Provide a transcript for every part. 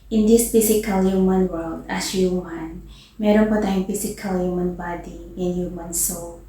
In this physical human world, as human, meron po tayong physical human body and human soul.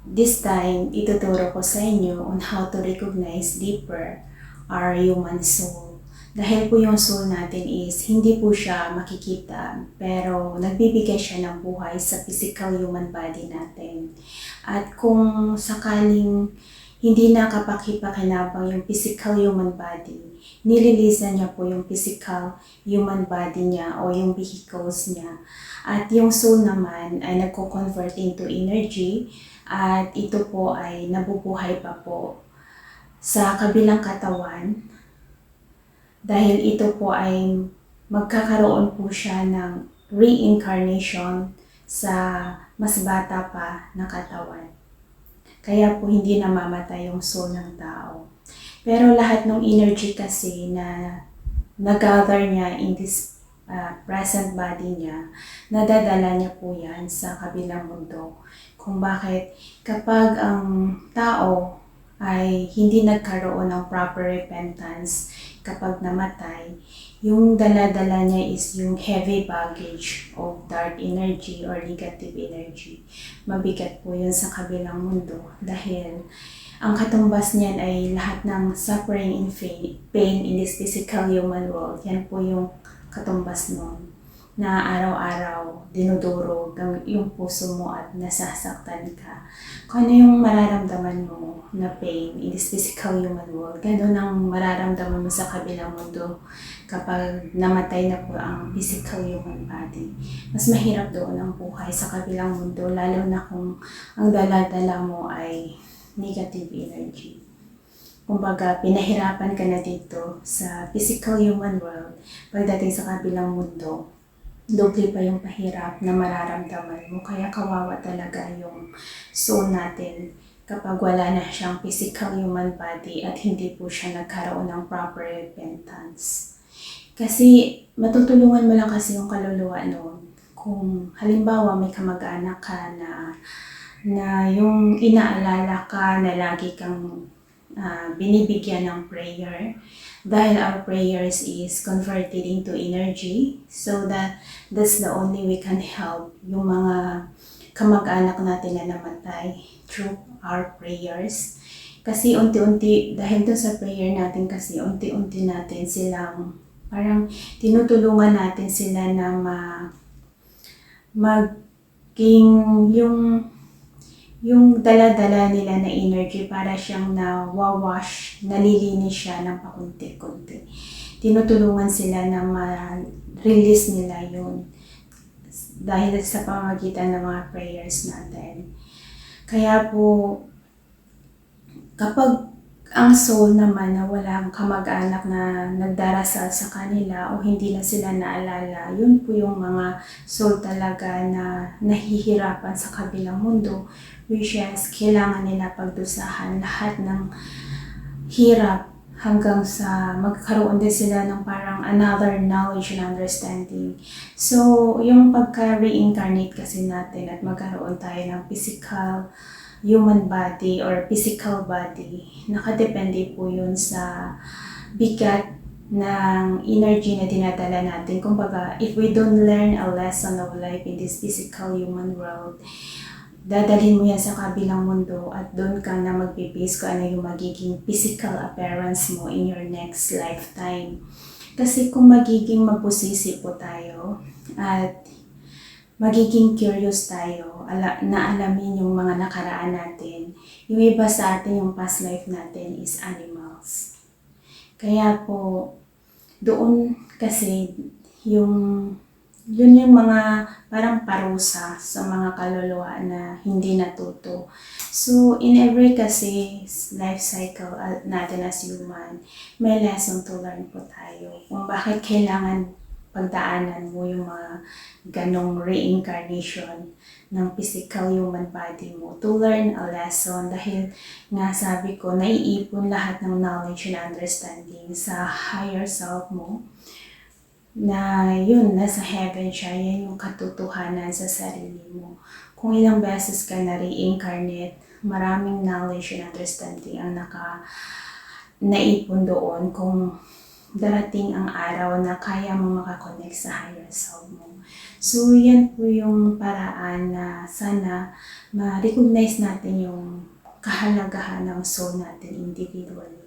This time, ituturo ko sa inyo on how to recognize deeper our human soul. Dahil po yung soul natin is hindi po siya makikita, pero nagbibigay siya ng buhay sa physical human body natin. At kung sakaling hindi nakapakipakinabang yung physical human body, nililisan niya po yung physical human body niya o yung vehicles niya. At yung soul naman ay nagko-convert into energy at ito po ay nabubuhay pa po sa kabilang katawan dahil ito po ay magkakaroon po siya ng reincarnation sa mas bata pa na katawan. Kaya po hindi namamatay yung soul ng tao. Pero lahat ng energy kasi na nag-gather niya in this present body niya, nadadala niya po yan sa kabilang mundo. Kung bakit kapag ang tao ay hindi nagkaroon ng proper repentance kapag namatay, yung dala-dala niya is yung heavy baggage of dark energy or negative energy. Mabigat po yun sa kabilang mundo dahil ang katumbas niyan ay lahat ng suffering and pain in this physical human world. Yan po yung katumbas nun na araw-araw dinudurog yung puso mo at nasasaktan ka. Kung ano yung mararamdaman mo na pain in this physical human world, gano'n ang mararamdaman mo sa kabilang mundo kapag namatay na po ang physical human body. Mas mahirap doon ang buhay sa kabilang mundo, lalo na kung ang dala-dala mo ay negative energy. Kumbaga, pinahirapan ka na dito sa physical human world. Pagdating sa kabilang mundo, doble pa yung pahirap na mararamdaman mo. Kaya kawawa talaga yung soul natin kapag wala na siyang physical human body at hindi po siya nagkaroon ng proper repentance. Kasi matutulungan mo lang kasi yung kaluluwa noon. Kung halimbawa may kamag-anak ka na yung inaalala ka na lagi kang binibigyan ng prayer dahil our prayers is converted into energy, so that's the only way we can help yung mga kamag-anak natin na namatay through our prayers. Kasi unti-unti, dahil doon sa prayer natin kasi unti-unti natin silang parang tinutulungan natin sila na maging yung dala-dala nila na energy para siyang nawawash, nalilinis siya ng pakunti-kunti. Tinutulungan sila na ma-release nila yun dahil sa pamamagitan ng mga prayers natin. Kaya po, kapag ang soul naman na walang kamag-anak na nagdarasal sa kanila o hindi na sila naalala, yun po yung mga soul talaga na nahihirapan sa kabilang mundo, which is kailangan nila pagdusahan lahat ng hirap hanggang sa magkaroon din sila ng parang another knowledge and understanding. So, yung pagka-reincarnate kasi natin at magkaroon tayo ng physical human body or physical body, nakadepende po yun sa bigat ng energy na dinadala natin. Kumbaga, if we don't learn a lesson of life in this physical human world, dadalhin mo yan sa kabilang mundo at doon ka na magpipis kung ano yung magiging physical appearance mo in your next lifetime. Kasi kung magiging mabusisi po tayo at magiging curious tayo na alamin yung mga nakaraan natin, yung iba sa atin yung past life natin is animals. Kaya po, doon kasi yun yung mga parang parusa sa mga kaluluwa na hindi natuto. So, in every kasi life cycle natin as human, may lesson to learn po tayo. Kung bakit kailangan pagdaanan mo yung mga ganong reincarnation ng physical human body mo to learn a lesson dahil nga sabi ko, naiipon lahat ng knowledge and understanding sa higher self mo na yun, nasa heaven siya, yan yung katotohanan sa sarili mo. Kung ilang beses ka na reincarnate, maraming knowledge and understanding ang naipon doon kung darating ang araw na kaya mo makakonect sa higher self mo. So, yan po yung paraan na sana ma-recognize natin yung kahalagahan ng soul natin individually.